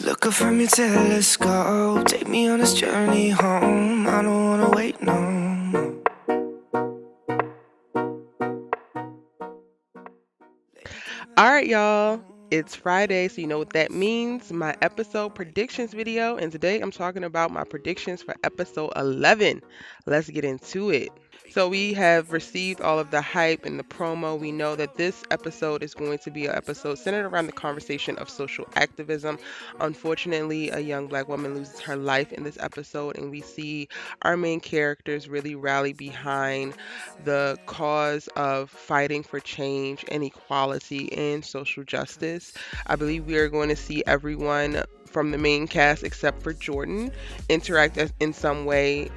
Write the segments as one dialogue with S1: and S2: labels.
S1: Look up from your telescope, take me on this journey home. I don't wanna wait no more.
S2: All right, y'all. It's Friday, so you know what that means. My episode predictions video, and today I'm talking about my predictions for episode 11. Let's get into it. So we have received all of the hype and the promo. We know that this episode is going to be an episode centered around the conversation of social activism. Unfortunately, a young black woman loses her life in this episode, and we see our main characters really rally behind the cause of fighting for change and equality and social justice. I believe we are going to see everyone from the main cast except for Jordan interact in some way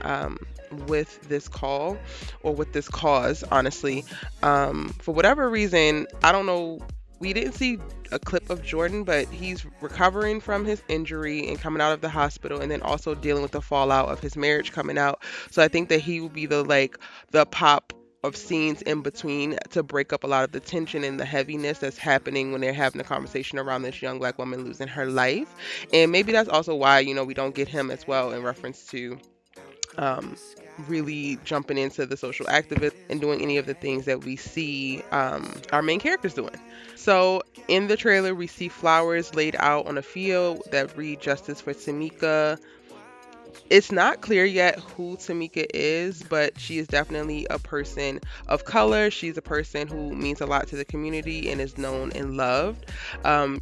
S2: with this call or with this cause, honestly. For whatever reason, I don't know. We didn't see a clip of Jordan, but he's recovering from his injury and coming out of the hospital, and then also dealing with the fallout of his marriage coming out. So I think that he will be the pop of scenes in between to break up a lot of the tension and the heaviness that's happening when they're having a conversation around this young black woman losing her life. And maybe that's also why, we don't get him as well in reference to um, really jumping into the social activist and doing any of the things that we see our main characters doing. So in the trailer, we see flowers laid out on a field that read "Justice for Tamika." It's not clear yet who Tamika is, but she is definitely a person of color. She's a person who means a lot to the community and is known and loved.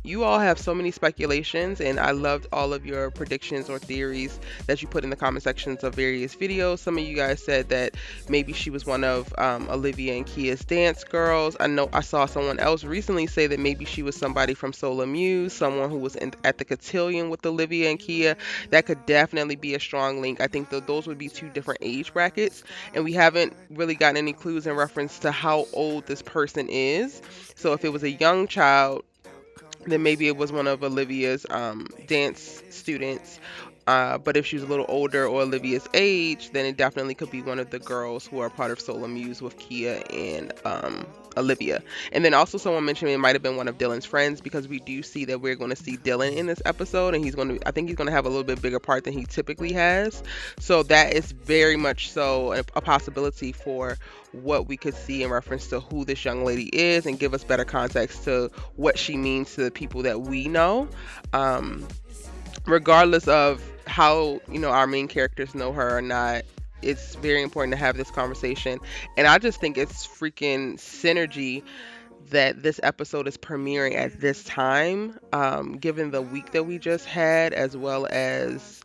S2: You all have so many speculations, and I loved all of your predictions or theories that you put in the comment sections of various videos. Some of you guys said that maybe she was one of Olivia and Kia's dance girls. I know I saw someone else recently say that maybe she was somebody from Solar Muse, someone who was at the cotillion with Olivia and Kia. That could definitely be a strong link. I think that those would be two different age brackets, and we haven't really gotten any clues in reference to how old this person is. So if it was a young child, then maybe it was one of Olivia's dance students. But if she was a little older or Olivia's age, then it definitely could be one of the girls who are part of Solar Muse with Kia and Olivia. And then also someone mentioned it might have been one of Dillon's friends, because we do see that we're going to see Dillon in this episode, and I think he's going to have a little bit bigger part than he typically has. So that is very much so a possibility for what we could see in reference to who this young lady is, and give us better context to what she means to the people that we know. Regardless of how our main characters know her or not, it's very important to have this conversation. And I just think it's freaking synergy that this episode is premiering at this time, given the week that we just had, as well as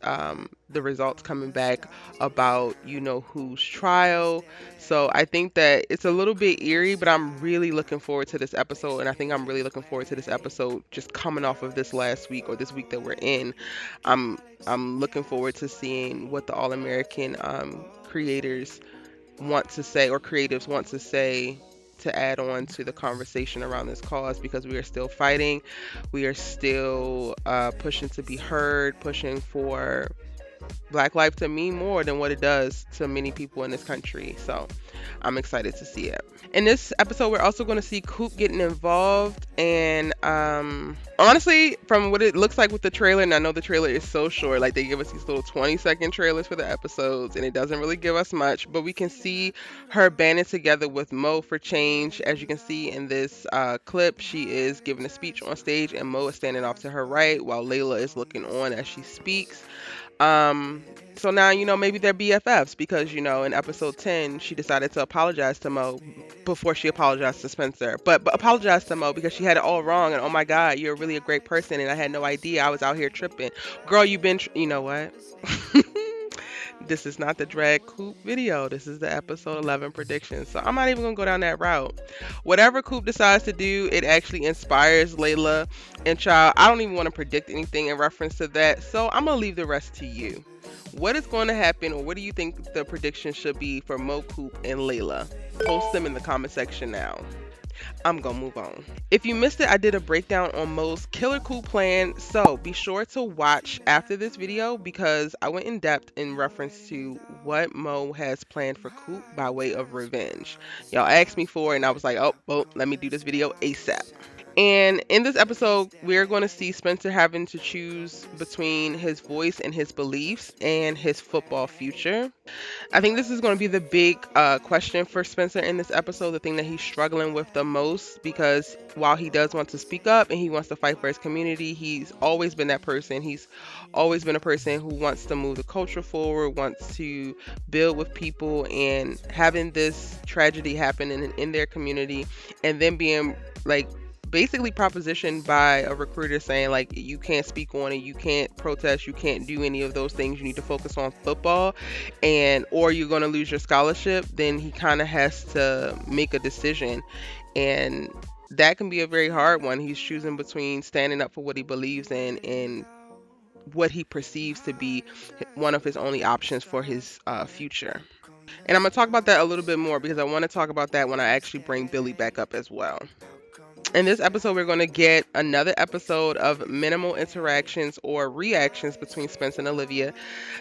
S2: the results coming back about whose trial. So I think that it's a little bit eerie, but I'm really looking forward to this episode, and I think I'm really looking forward to this episode just coming off of this last week, or this week that we're in. I'm looking forward to seeing what the All American creators want to say, or creatives want to say, to add on to the conversation around this cause, because we are still fighting. We are still pushing to be heard, pushing for Black life to mean more than what it does to many people in this country. So I'm excited to see it. In this episode, we're also going to see Coop getting involved. And honestly, from what it looks like with the trailer, and I know the trailer is so short, like they give us these little 20-second trailers for the episodes, and it doesn't really give us much, but we can see her banding together with Mo for change. As you can see in this clip, she is giving a speech on stage, and Mo is standing off to her right while Layla is looking on as she speaks. So now, maybe they're BFFs, because, in episode 10, she decided to apologize to Mo before she apologized to Spencer. But apologize to Mo because she had it all wrong. And oh my God, you're really a great person. And I had no idea I was out here tripping. Girl, you've been, you know what? This is not the drag Coop video. This is the episode 11 prediction. So I'm not even going to go down that route. Whatever Coop decides to do, it actually inspires Layla and Child. I don't even want to predict anything in reference to that. So I'm going to leave the rest to you. What is going to happen, or what do you think the prediction should be for Mo, Coop, and Layla? Post them in the comment section now. I'm gonna move on. If you missed it, I did a breakdown on Mo's killer coup plan, so be sure to watch after this video, because I went in depth in reference to what Mo has planned for Coop by way of revenge. Y'all asked me for it, and I was like, oh, well, let me do this video ASAP. And in this episode, we're going to see Spencer having to choose between his voice and his beliefs and his football future. I think this is going to be the big question for Spencer in this episode, the thing that he's struggling with the most, because while he does want to speak up and he wants to fight for his community, he's always been that person. He's always been a person who wants to move the culture forward, wants to build with people, and having this tragedy happen in their community and then being like basically propositioned by a recruiter saying like you can't speak on it, you can't protest, you can't do any of those things, you need to focus on football, and or you're going to lose your scholarship. Then he kind of has to make a decision, and that can be a very hard one. He's choosing between standing up for what he believes in and what he perceives to be one of his only options for his future. And I'm going to talk about that a little bit more because I want to talk about that when I actually bring Billy back up as well. In this episode, we're going to get another episode of minimal interactions or reactions between Spence and Olivia.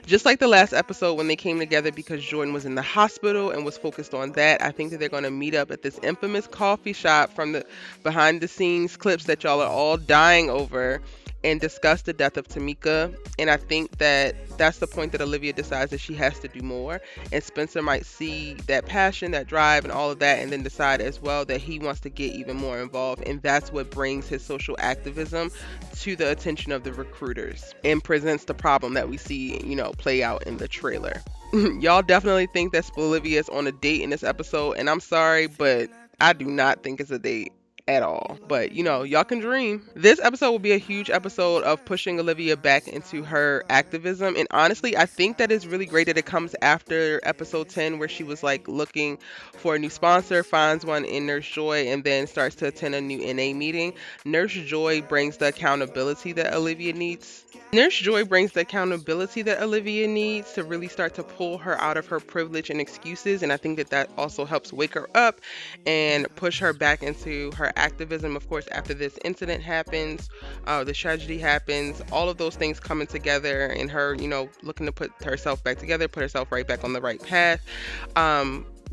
S2: Just like the last episode when they came together because Jordan was in the hospital and was focused on that, I think that they're going to meet up at this infamous coffee shop from the behind the scenes clips that y'all are all dying over and discuss the death of Tamika. And I think that that's the point that Olivia decides that she has to do more. And Spencer might see that passion, that drive, and all of that, and then decide as well that he wants to get even more involved. And that's what brings his social activism to the attention of the recruiters and presents the problem that we see, play out in the trailer. Y'all definitely think that Olivia is on a date in this episode, and I'm sorry, but I do not think it's a date at all. But y'all can dream. This episode will be a huge episode of pushing Olivia back into her activism. And honestly, I think that is really great that it comes after episode 10, where she was like looking for a new sponsor, finds one in Nurse Joy, and then starts to attend a new NA meeting. Nurse Joy brings the accountability that Olivia needs. Nurse Joy brings the accountability that Olivia needs to really start to pull her out of her privilege and excuses. And I think that that also helps wake her up and push her back into her activism. Of course, after this incident happens, the tragedy happens, all of those things coming together, and her, looking to put herself back together, put herself right back on the right path.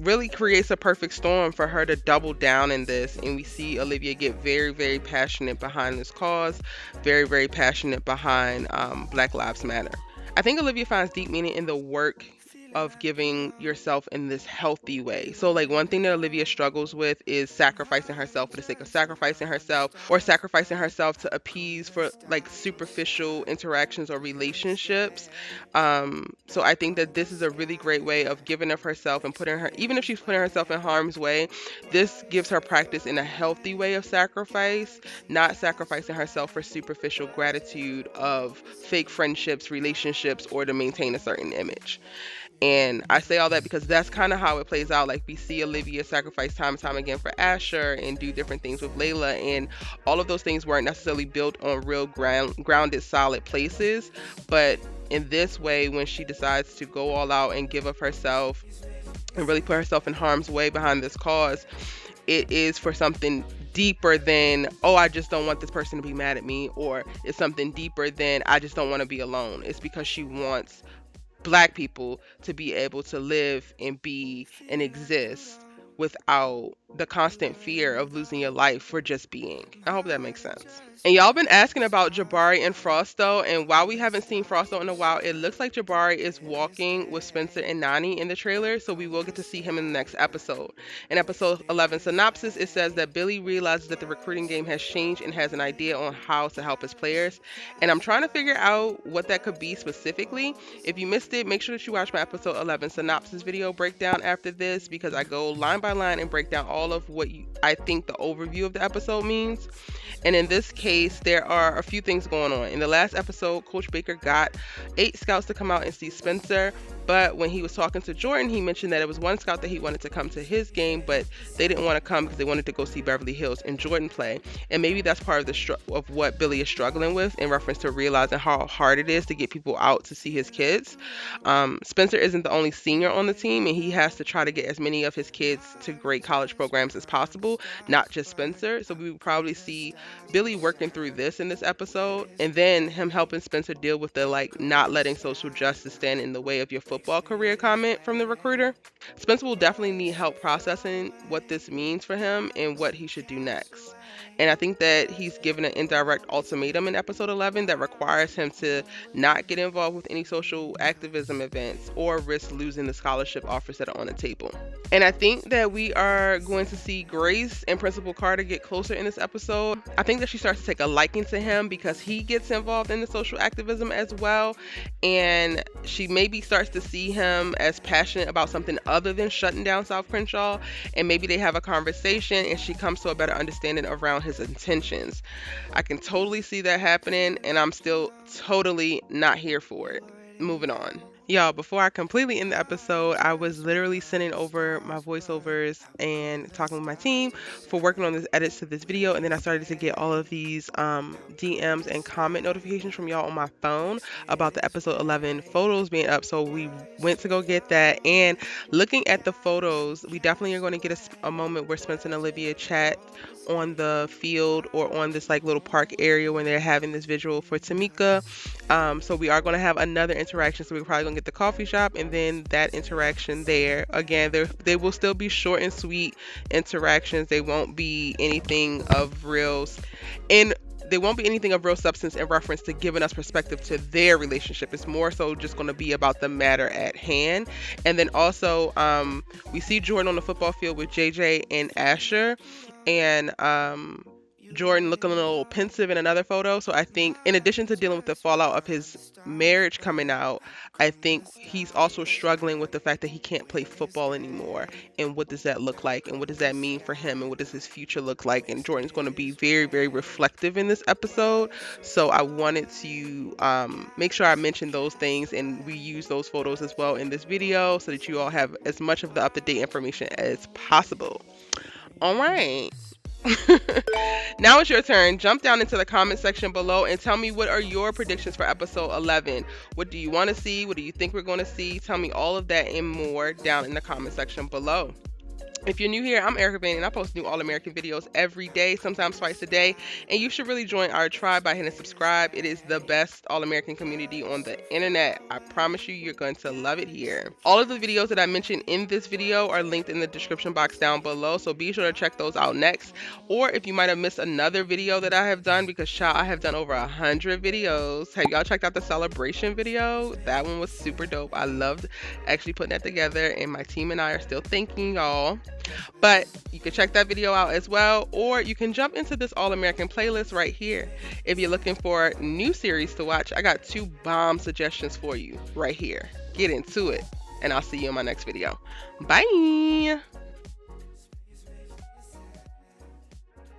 S2: Really creates a perfect storm for her to double down in this. And we see Olivia get very, very passionate behind this cause, very, very passionate behind Black Lives Matter. I think Olivia finds deep meaning in the work of giving yourself in this healthy way. So like one thing that Olivia struggles with is sacrificing herself for the sake of sacrificing herself, or sacrificing herself to appease for like superficial interactions or relationships. So I think that this is a really great way of giving of herself and putting her, even if she's putting herself in harm's way, this gives her practice in a healthy way of sacrifice, not sacrificing herself for superficial gratitude of fake friendships, relationships, or to maintain a certain image. And I say all that because that's kind of how it plays out. Like we see Olivia sacrifice time and time again for Asher and do different things with Layla, and all of those things weren't necessarily built on real grounded, solid places. But in this way, when she decides to go all out and give of herself and really put herself in harm's way behind this cause, it is for something deeper than, oh, I just don't want this person to be mad at me, or it's something deeper than, I just don't want to be alone. It's because she wants Black people to be able to live and be and exist without the constant fear of losing your life for just being. I hope that makes sense. And y'all been asking about Jabari and Frost though, and while we haven't seen Frost in a while, it looks like Jabari is walking with Spencer and Nani in the trailer, so we will get to see him in the next episode. In episode 11 synopsis, it says that Billy realizes that the recruiting game has changed and has an idea on how to help his players, and I'm trying to figure out what that could be specifically. If you missed it, make sure that you watch my episode 11 synopsis video breakdown after this, because I go line by line and break down all of what I think the overview of the episode means. And in this case, there are a few things going on. In the last episode, Coach Baker got 8 scouts to come out and see Spencer, but when he was talking to Jordan, he mentioned that it was one scout that he wanted to come to his game, but they didn't want to come because they wanted to go see Beverly Hills and Jordan play. And maybe that's part of of what Billy is struggling with in reference to realizing how hard it is to get people out to see his kids. Spencer isn't the only senior on the team, and he has to try to get as many of his kids to great college programs as possible, not just Spencer. So we would probably see Billy working through this in this episode, and then him helping Spencer deal with the like not letting social justice stand in the way of your football career comment from the recruiter. Spencer will definitely need help processing what this means for him and what he should do next. And I think that he's given an indirect ultimatum in episode 11 that requires him to not get involved with any social activism events or risk losing the scholarship offers that are on the table. And I think that we are going to see Grace and Principal Carter get closer in this episode. I think that she starts to take a liking to him because he gets involved in the social activism as well. And she maybe starts to see him as passionate about something other than shutting down South Crenshaw. And maybe they have a conversation and she comes to a better understanding around his intentions. I can totally see that happening, and I'm still totally not here for it. Moving on. Y'all, before I completely end the episode, I was literally sending over my voiceovers and talking with my team for working on this edits to this video, and then I started to get all of these DMs and comment notifications from y'all on my phone about the episode 11 photos being up. So we went to go get that, and looking at the photos, we definitely are going to get a moment where Spence and Olivia chat on the field or on this like little park area when they're having this visual for Tamika. So we are going to have another interaction. So we're probably going to get the coffee shop and then that interaction there. Again, they will still be short and sweet interactions. They won't be anything of real substance in reference to giving us perspective to their relationship. It's more so just going to be about the matter at hand. And then also, we see Jordan on the football field with JJ and Asher, and Jordan looking a little pensive in another photo. So I think in addition to dealing with the fallout of his marriage coming out, I think he's also struggling with the fact that he can't play football anymore. And what does that look like? And what does that mean for him? And what does his future look like? And Jordan's going to be very, very reflective in this episode. So I wanted to make sure I mention those things and we use those photos as well in this video so that you all have as much of the up-to-date information as possible. All right. Now it's your turn. Jump down into the comment section below and tell me what are your predictions for episode 11. What do you want to see? What do you think we're going to see? Tell me all of that and more down in the comment section below. If you're new here, I'm Erica Bain, and I post new All-American videos every day, sometimes twice a day, and you should really join our tribe by hitting subscribe. It is the best All-American community on the internet. I promise you, you're going to love it here. All of the videos that I mentioned in this video are linked in the description box down below, so be sure to check those out next. Or if you might have missed another video that I have done, because child, I have done over 100 videos. Have y'all checked out the celebration video? That one was super dope. I loved actually putting that together, and my team and I are still thanking y'all. But you can check that video out as well, or you can jump into this All-American playlist right here. If you're looking for new series to watch, I got 2 bomb suggestions for you right here. Get into it, and I'll see you in my next video. Bye!